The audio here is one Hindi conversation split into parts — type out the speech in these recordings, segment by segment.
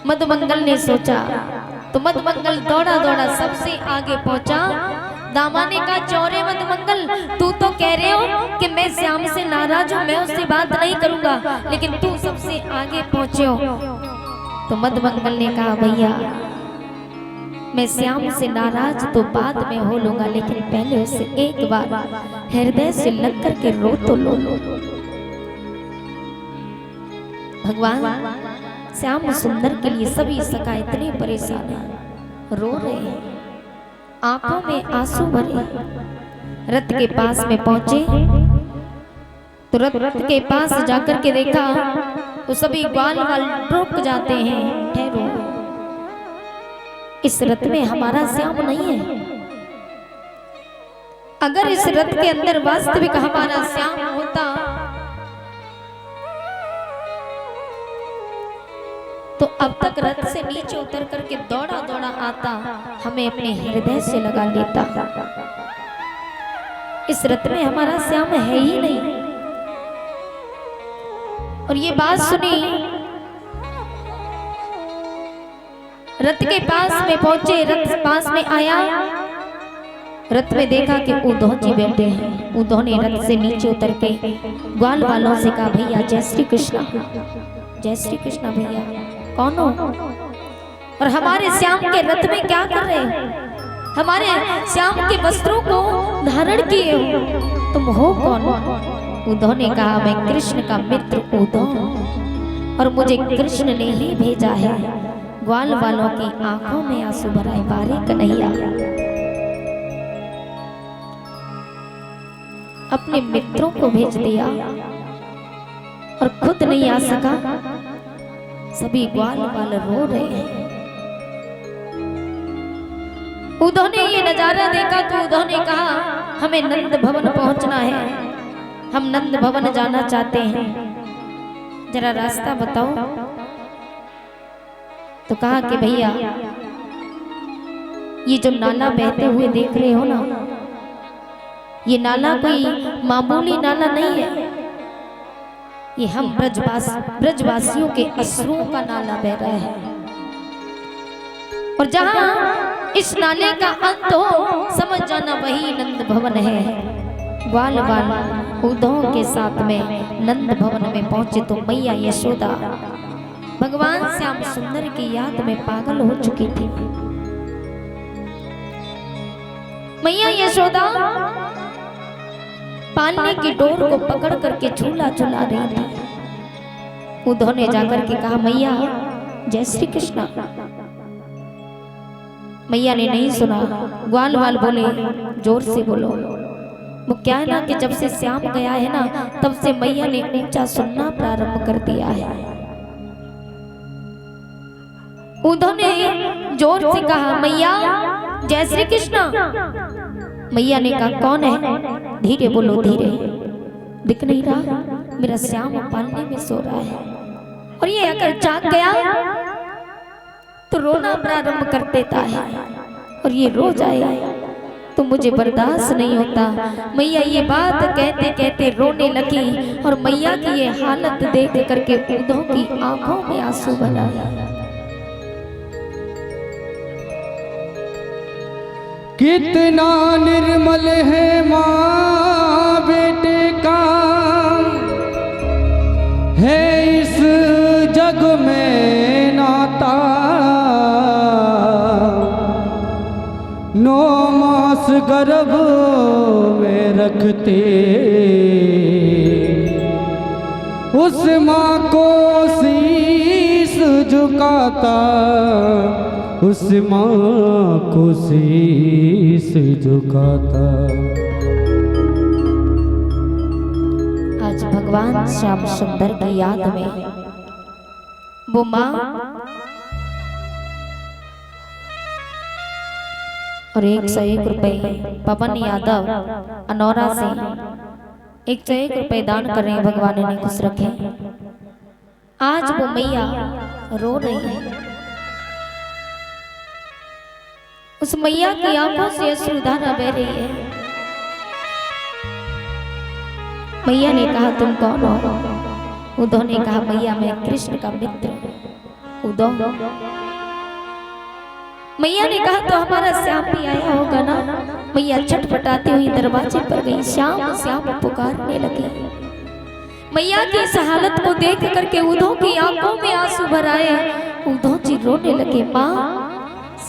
मधुमंगल ने सोचा तो मधुमंगल दौड़ा दौड़ा सबसे आगे पहुंचा। दामा ने कहा चौरे मधुमंगल, तू तो कह रहे हो कि मैं श्याम से नाराज हूं, मैं उससे बात नहीं करूंगा, लेकिन तू सबसे आगे पहुंचे हो। तो मधुमंगल ने कहा भैया मैं श्याम से नाराज तो बाद में हो लूंगा, लेकिन पहले उससे एक बार हृदय से लग करके रो तो लो। भगवान श्याम सुंदर के लिए सभी सखा इतने परेशान हैं, रो रहे हैं, आंखों में आंसू भरे। रथ के पास में पहुंचे तो रथ के पास जाकर के देखा तो सभी ग्वाल वाल रुक जाते हैं। ठहरो, इस रथ में हमारा श्याम नहीं है। अगर इस रथ के अंदर वास्तविक हमारा श्याम होता तो अब तक रथ से नीचे उतर करके दौड़ा दौड़ा आता, हमें अपने हृदय से लगा लेता। इस रथ में हमारा श्याम है ही नहीं। और ये बात सुनी, रथ के पास में पहुंचे, रथ पास में आया, रथ में देखा कि उद्धव जी बैठे हैं। उद्धव ने रथ से नीचे उतर के ग्वाल वालों से कहा भैया जय श्री कृष्णा, जय श्री कृष्णा भैया कौन हो, और हमारे श्याम के रथ में क्या कर रहे हो, हमारे श्याम के वस्त्रों को धारण किए हो, तुम हो कौन। उद्धव ने कहा मैं कृष्ण का मित्र उद्धव, और मुझे कृष्ण ने ही भेजा है। ग्वाल वालों की आंखों में आंसू भराए, बारे कन्हैया अपने मित्रों को भेज दिया और खुद नहीं आ सका। सभी ग्वाल वाल रो रहे हैं। उद्धव ने ये नजारा देखा तो उद्धव ने कहा हमें नंद भवन पहुंचना है, हम नंद भवन जाना चाहते हैं, जरा रास्ता बताओ। तो कहा कि भैया ये जो नाला बहते हुए देख रहे हो ना, ये नाला कोई मामूली नाला नहीं है, ये हम ब्रजवासियों के अश्रुओं का नाला बह रहा है। और जहां इस नाले का अंत हो समझ जाना वही नंद भवन है। ग्वाल वाल उद्धव के साथ में नंद भवन में पहुंचे तो मैया यशोदा भगवान श्याम सुंदर की याद में पागल हो चुकी थी। मैया यशोदा पालने की डोर को पकड़ करके झूला झूला रही थी। उद्धव ने जाकर के कहा मैया जय श्री कृष्णा। मैया ने नहीं सुना। ग्वाल वाल बोले जोर से बोलो। वो क्या है ना कि जब से श्याम गया है ना तब से मैया ने ऊंचा सुनना प्रारंभ कर दिया है। उद्धव ने जोर से कहा मैया जय श्री कृष्णा। मैया ने कहा कौन है, धीरे बोलो धीरे, दिख नहीं रहा, मेरा श्याम पालने में सो रहा है, और ये अगर जाग गया तो रोना प्रारंभ कर देता है, और ये रो जाए तो मुझे बर्दाश्त नहीं होता। मैया ये बात कहते कहते रोने लगी, और मैया की ये हालत देख करके उद्धव की आंखों में आंसू भर आया। कितना निर्मल है माँ बेटे का है इस जग में नाता, 9 मास गर्भ में रखते उस माँ को शीश झुकाता, उस माँ को शीश झुकाता। आज भगवान श्याम सुंदर की याद में वो माँ और 101 रुपए पवन यादव अनौरा से 101 रुपए दान कर रहे हैं। भगवान ने खुश रखे। आज वो मैया रो रही है। उस मैया की आंखों से अश्रुधारा बह रही है। मैया ने कहा तुम कौन हो। उद्धव ने कहा मैया मैं कृष्ण का मित्र हूं। उदो मैया ने कहा तो हमारा श्याम भी आया होगा ना। मैया छटपटाती हुई दरवाजे पर गई, श्याम श्याम पुकारने लगी। मैया की इस हालत को देख करके उदो की आंखों में आंसू भर आए। उदो जी रोने लगे, माँ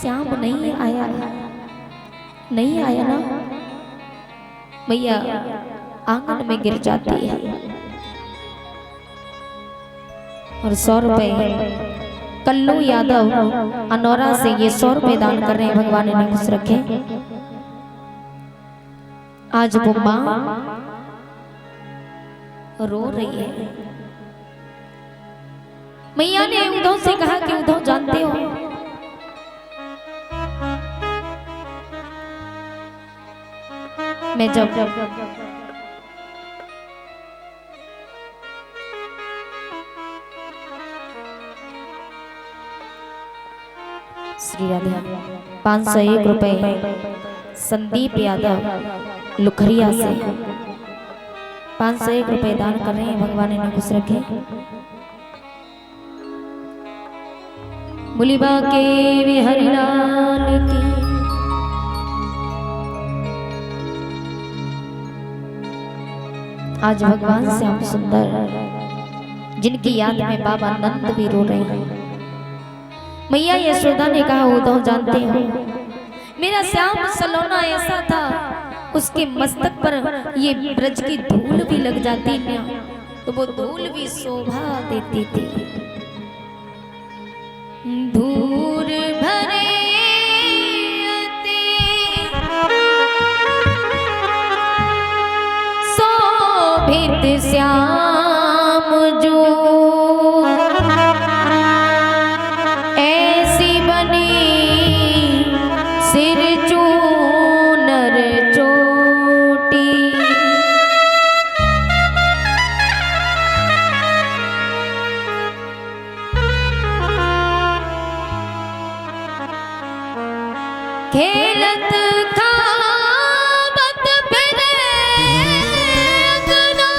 श्याम नहीं आया, नहीं आया ना। मैया आंगन में गिर जाती है और 100 रुपए कल्लू यादव अनौरा से ये 100 रुपए दान कर रहे हैं। भगवान ने खुश रखे। आज वो माँ रो रही है। मैया ने उद्धव से कहा कि उद्धव जानते हो मैं जब श्री राधे 501 रुपए संदीप यादव लुखरिया से 501 रुपए दान कर रहे हैं। भगवान ने खुश रखे। बुलिबा के बिहारी लाल की आज भगवान श्याम सुंदर जिनकी याद में बाबा नंद भी रो रहे हैं। मैया यशोदा ने कहा उद्धव जानते हो मेरा श्याम सलोना ऐसा था, उसके मस्तक पर ये ब्रज की धूल भी लग जाती ना तो वो धूल भी शोभा देती थी। धूल भरे शोभित श्याम जो सिर चूनर चोटी। खेलत खावत फिरे अंगना,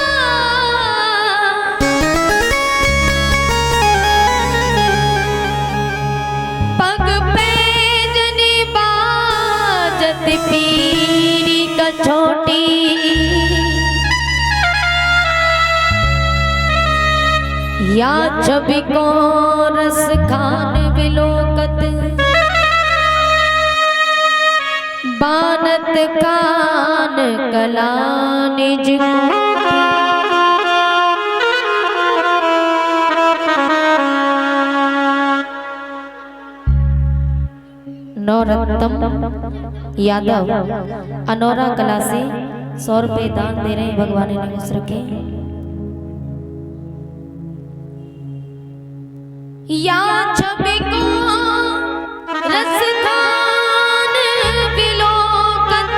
पग पैजनी बाजत पीरी कछोटी। या छवि को रस खान बिलोकत, बानत कान कला निज नौरत्तम यादव अनौरा कला से 100 रुपए दान दे रहे हैं। भगवान ने खुश रखे। या छवि को रस खान बिलोकत,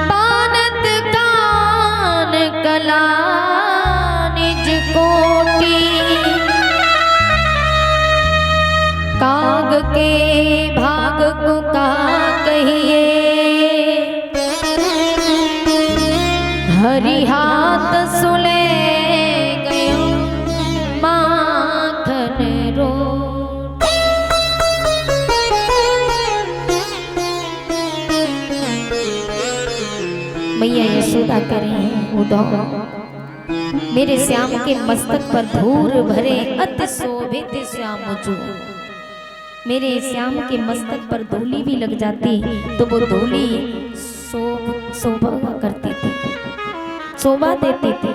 बानत कान कला निज कोटि। काग के भाग को का कहिए, हरि हाथ सुले गयो माखन रो। मैया यशोदा करें उद्धव मेरे श्याम के मस्तक पर धूल भरे अति शोभित श्याम जो। मेरे श्याम के मस्तक पर धूली भी लग जाती तो वो धूली शोभा करती थी, शोभा देती थी।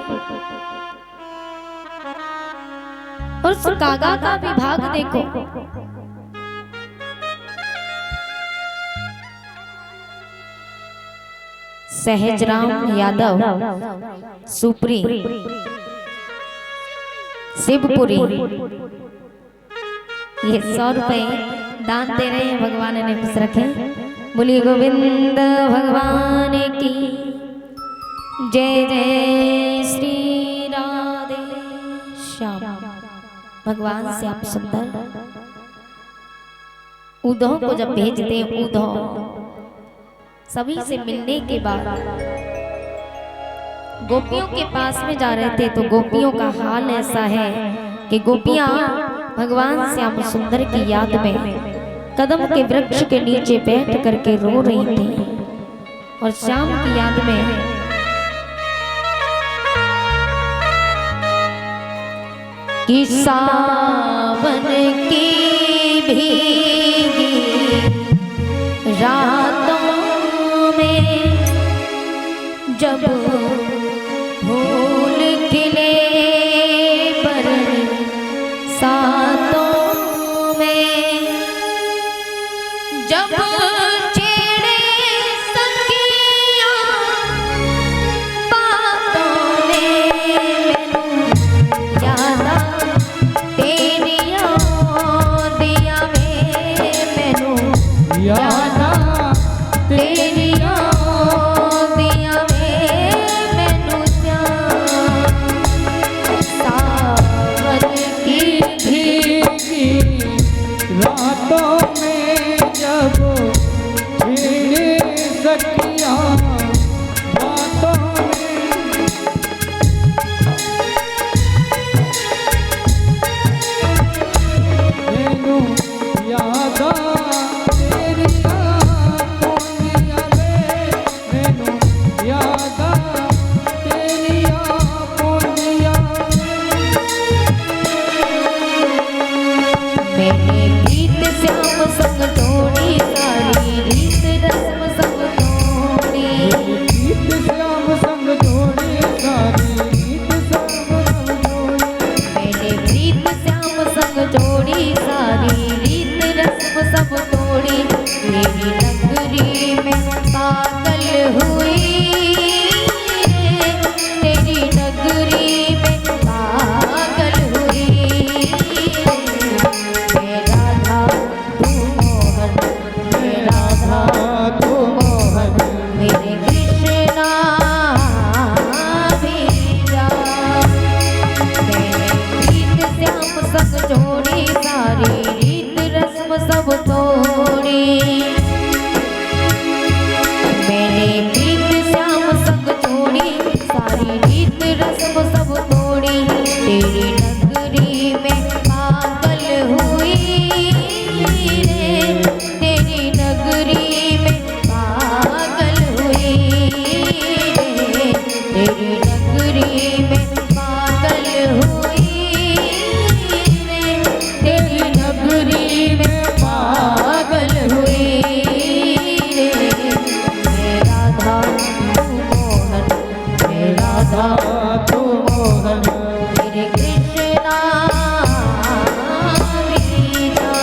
और उस कागा का विभाग देखो, सहजराम यादव सुप्री शिवपुरी ये 100 रुपए दान दे रहे हैं। भगवान ने खुश रखे। बोली गोविंद भगवान की जय जय श्री राधे श्याम। भगवान से आप सुंदर उद्धव को जब भेजते हैं, उद्धव सभी से मिलने के बाद गोपियों के पास में जा रहे थे तो गोपियों का हाल ऐसा है कि गोपियां भगवान श्याम सुंदर की याद में कदम के वृक्ष के नीचे बैठ करके रो रही थी और श्याम की याद में कि सावन की भीगी रातों में जब फूल खिले बरसातों में जब छेड़े सखियां बातों में मैनू याद तेरियां दिया में मैनू याद तेरियां दिया में मैनू सावन की भीगी रातों में जब छेड़े सखियां बातों में मैनू याद तेरियां पोंदियां वे मैनू याद तेरियां पोंदियां मैंने गीत श्याम संग जोड़ी सारी रीत रस्म संग जोड़ी गीत श्याम संग जोड़ी सारी गीत श्याम संग जोड़ी मैंने गीत श्याम संग जोड़ी सारी रीत रस्म सब तोड़ी तेरी नगरी में पागल हुई तेरी नगरी में पागल हुई मेरा राधा तू मोहन मेरा राधा तू मोहन मेरे कृष्णा वीरा मैंने गीत श्याम संग जोड़ी सारी रीत रस्म सब तोड़ी मैंने गीत श्याम संग जोड़ी सारी रीत रस्म सब तोड़ी तेरी नगरी में पागल हुई रे तेरी नगरी में पागल हुई रे तेरी नगरी में पागल हुई रे तेरी नगरी में पागल हुई रे मेरा राधा तू मोहन मेरा राधा तू मोहन मेरे कृष्णा वीरा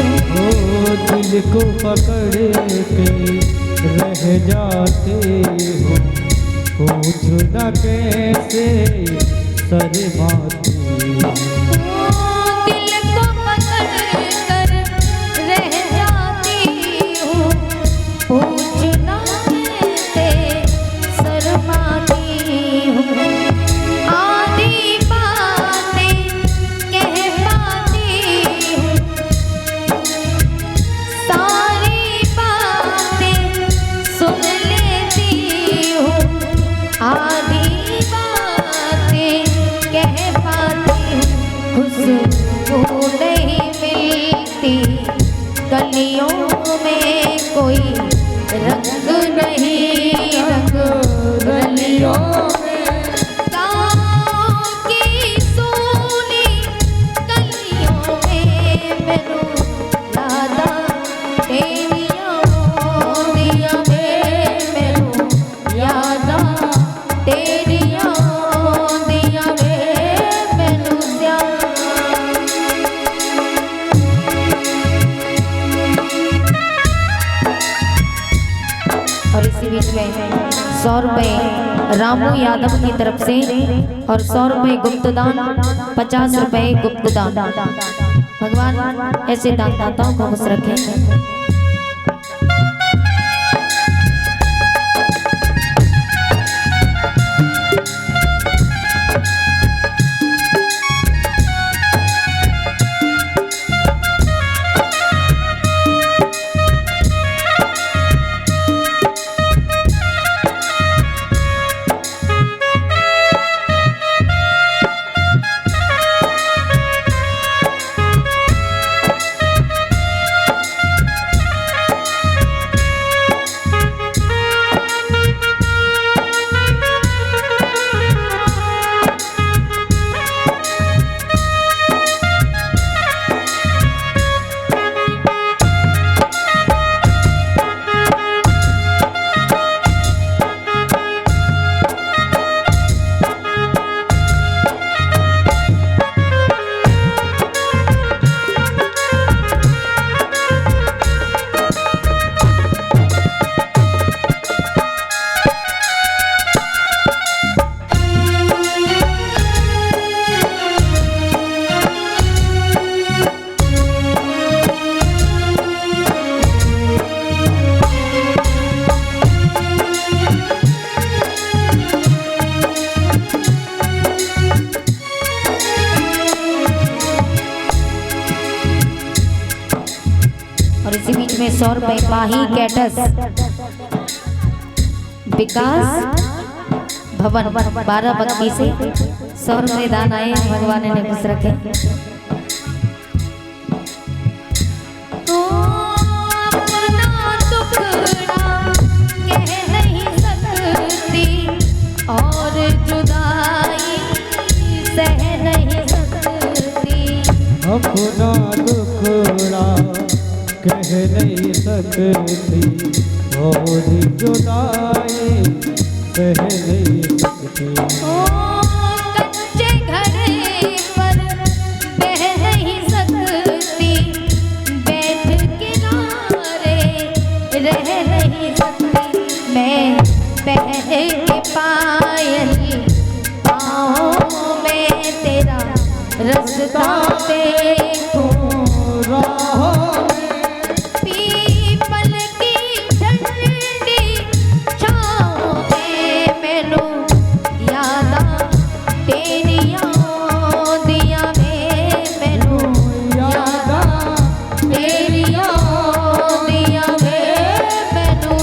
दिल को पकड़ के रह जाती हूँ पूछना कैसे शर्माती हूँ दिल को पकड़ कर रह जाती हूँ पूछना कैसे शर्माती हूँ आधी बातें कह पाती हूँ कलियों में कोई रंग नहीं, रंग रलियों में गाँव की सोनी कलियों में मैनू यादा तेरिया दिया में मैनू यादा तेरिया दिया में मैनू और इसी बीच में 100 रुपए रामू यादव की तरफ से और 100 रुपए गुप्तदान, 50 रुपए गुप्तदान। भगवान ऐसे दानदाताओं को खुश रखें। और इसी बीच में 100 रुपए पाही कैटस विकास भवन 12 बक्की से 100 रुपए दान आए। भगवान ने खुश रखे। अपना टुकड़ा कह नहीं सकती और जुदाई सह नहीं सकती। अपना टुकड़ा कह नहीं सकती और जुदाई सह नहीं सकती। ओ कच्चे घर पर बह नहीं सकती, बैठ किनारे रह नहीं सकती। मैं पहन के पायल पाँव में तेरा रास्ता देखूं, पीपल की ठंडी छाँव में मैनू यादा तेरिया दिया में मैनू यादा तेरिया दिया में मैनू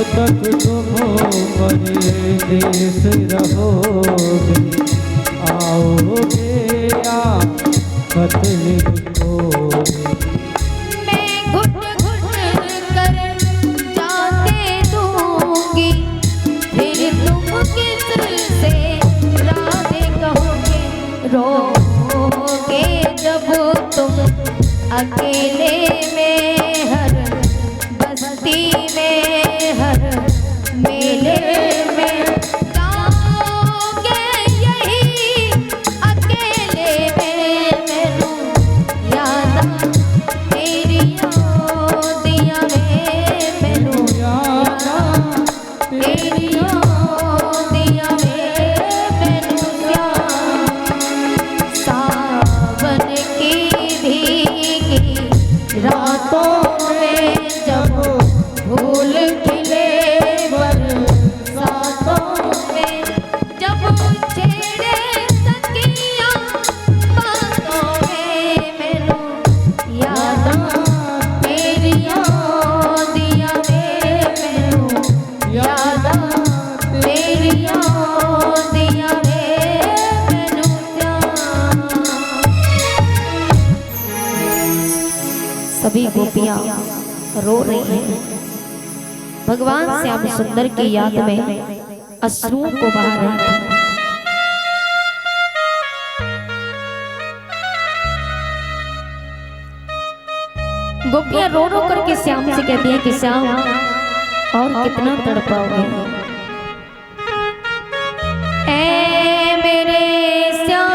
तक तुम परदेस रहोगे, आओगे या खत लिखोगे। मैं घुट घुट अकेले में हर बस्ती में हर मेले में जाओगे यही अकेले में मैनू याद तेरी दिया में मैनू याद तेरी दिया में मैनू सावन की भीगी रातों में जब फूल खिले बरसातों में जब छेड़े सखियां बातों में मैनू याद तेरियां दिया में मैनू याद तेरियां दिया में मैनू सभी गोपियां रो रही हैं। भगवान श्याम सुंदर की याद में अश्रुओं को बहा रही थी। गोपियां रो रो करके श्याम से कहती हैं कि श्याम और कितना तड़पाओगे। ऐ मेरे श्याम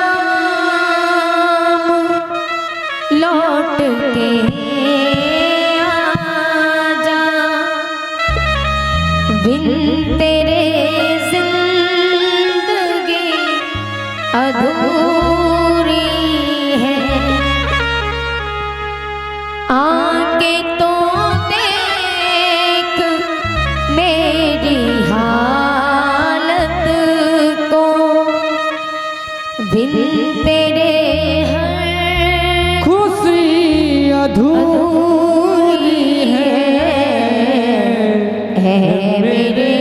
लौट के बिन तेरे जिंदगी अधूरी है। आके तो देख मेरी हालत को बिन तेरे हर खुशी अधूरी है मेरे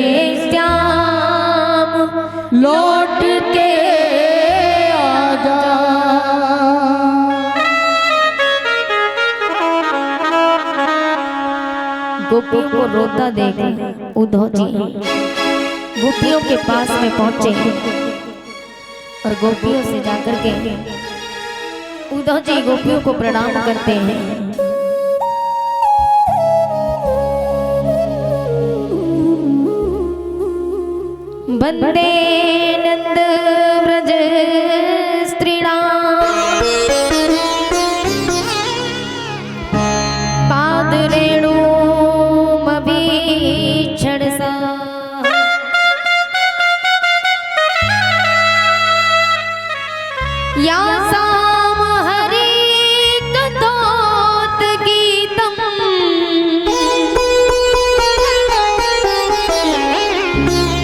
श्याम लौट के आजा। गोपियों को रोता देख उद्धव जी गोपियों के पास में पहुंचे और गोपियों से जाकर के उद्धव जी गोपियों को प्रणाम करते हैं। वंदे नंद व्रज स्त्रीणाम पाद रेणुमभीक्षण सा यासाम हरि कथोत गीतम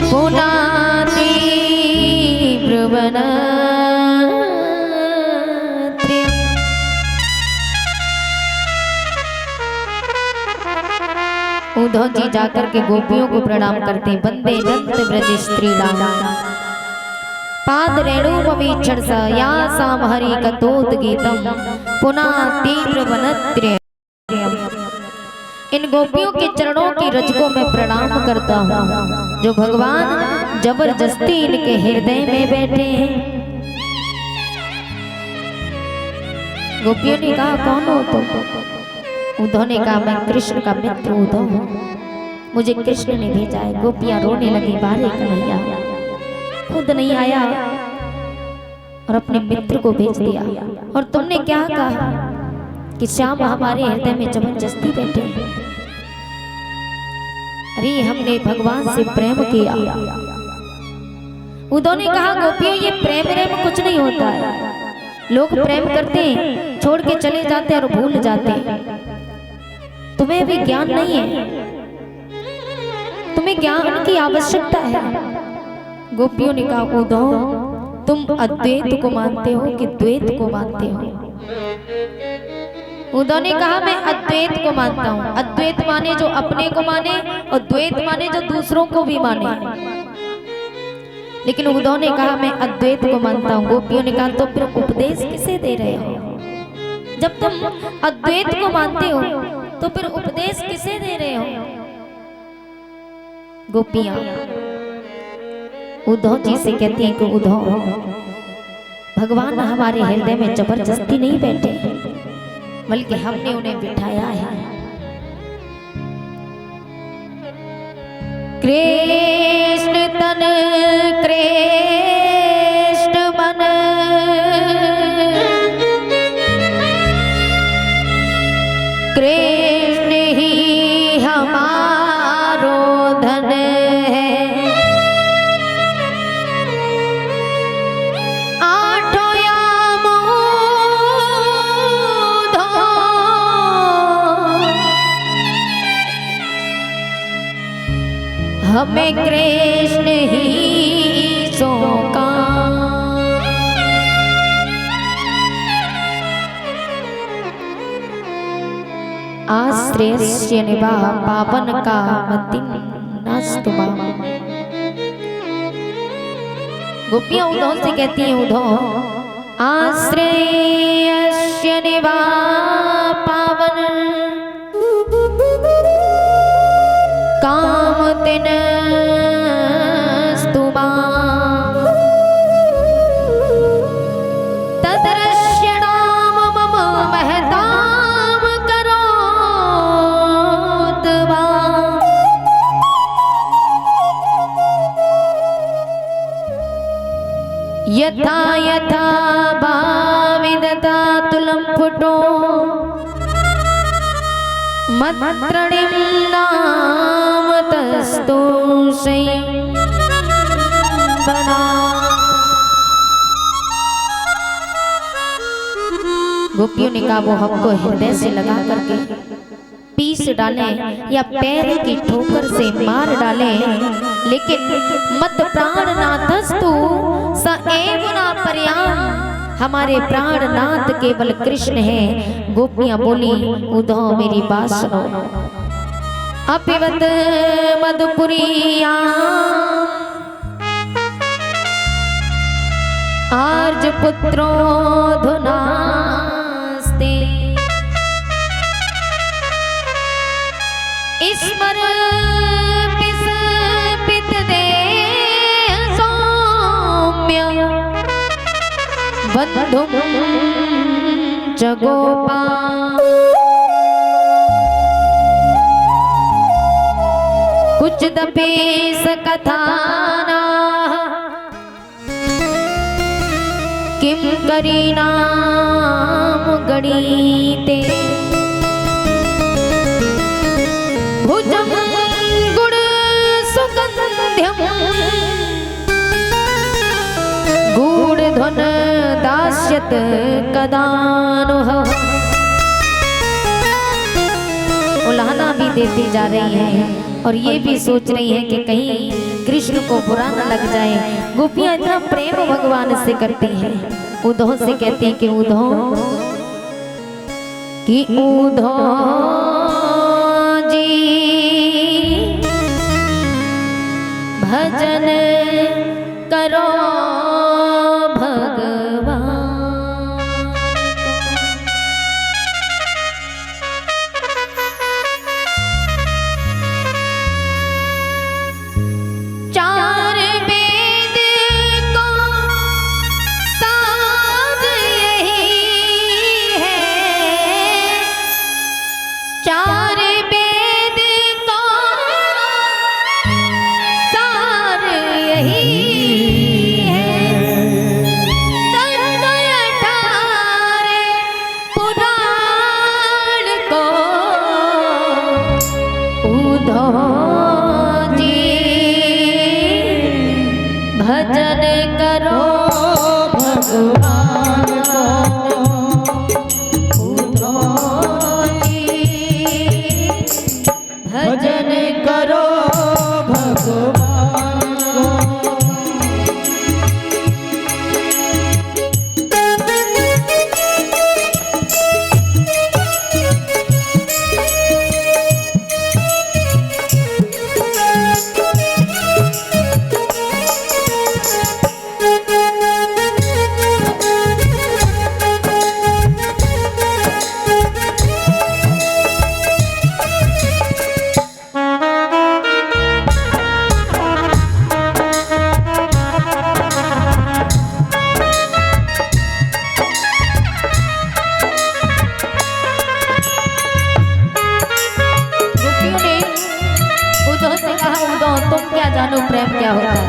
पुनाति प्रवन उद्धव जी जाकर के गोपियों को प्रणाम करते हैं। वंदे नंद व्रज स्त्रीणाम पाद रेणुमभीक्षण सा यासाम हरि कथोत गीतम पुनः तीव्र वनत्र्य। इन गोपियों के चरणों की रज को मैं प्रणाम करता हूँ जो भगवान जबरदस्ती इनके हृदय में बैठे हैं। गोपियों ने कहा कौन हो तुम? उद्धव ने कहा मैं कृष्ण का मित्र उद्धव हूँ, मुझे कृष्ण ने भेजा है। गोपियां रोने लगी, बारे कन्हैया खुद नहीं आया और अपने मित्र को भेज दिया। और तुमने क्या कहा कि श्याम हमारे हृदय में जबरदस्ती बैठे हैं। अरे हमने भगवान से प्रेम किया। उद्धव ने कहा गोपियों ये प्रेम कुछ नहीं होता है। लोग प्रेम करते हैं, छोड़ के चले जाते हैं और भूल जाते हैं। तुम्हें भी ज्ञान नहीं है, तुम्हें ज्ञान की आवश्यकता है। गोपियों ने कहा उद्धव तुम अद्वैत को मानते हो कि द्वैत को मानते हो? उद्धव ने कहा मैं अद्वैत को मानता हूँ। अद्वैत माने जो अपने को माने और द्वैत माने जो दूसरों को भी माने। लेकिन उद्धव ने कहा मैं अद्वैत को मानता हूँ। गोपियों ने कहा तो फिर उपदेश किसे दे रहे हो? जब तुम अद्वैत को मानते हो तो फिर उपदेश किसे दे रहे हो? गोपियां उद्धव जी से कहती हैं कि उद्धव भगवान हमारे हृदय में जबरदस्ती नहीं बैठे, बल्कि हमने उन्हें बिठाया है। कृष्ण तन कृष्ण मन, कृष्ण ही हमारो धन है। आठों यामों धो, हमें कृष्ण ही सौंका। आश्रयस्य निवाह पावन का मतिन्नास्तुमा। गोपियां उद्धव से कहती हैं, उद्धव आश्रयस्य निवाह पावन कामतिन्नास्तुमा। तदृश्य नाम मम महताम करोत वा। यथा यथा भाविदता तुलं फुटो मत्रणिं नाम तस्तोषै बना। गोपियों ने कहा वो हमको हृदय से लगा करके पीस डालें या पैर की ठोकर से मार डालें, लेकिन मत प्राणनाथस्तु स एव न पर्याम्। हमारे प्राणनाथ केवल कृष्ण हैं। गोपियां बोली, उद्धव मेरी बात सुनो। अपिवत मधुपुरियां आर्ज पुत्रो धुनास्ते। स्मर पिस पित दे सौम्य बंधु जगोपा। कुछ दपेस कथाना किम करीनाम गणीते। भुजं गुण सुगंध्यम गूढ़धन दास्यत कदानुह। उलाहना भी देती जा रही है और ये भी सोच रही है कि कहीं कृष्ण को बुरा न लग जाए। गोपियां इतना प्रेम भगवान से करती हैं। उद्धव से कहती हैं कि उद्धव जी भजन करो भगवान। चार वेद को साध यही है, चार वेद को सार क्या होता है।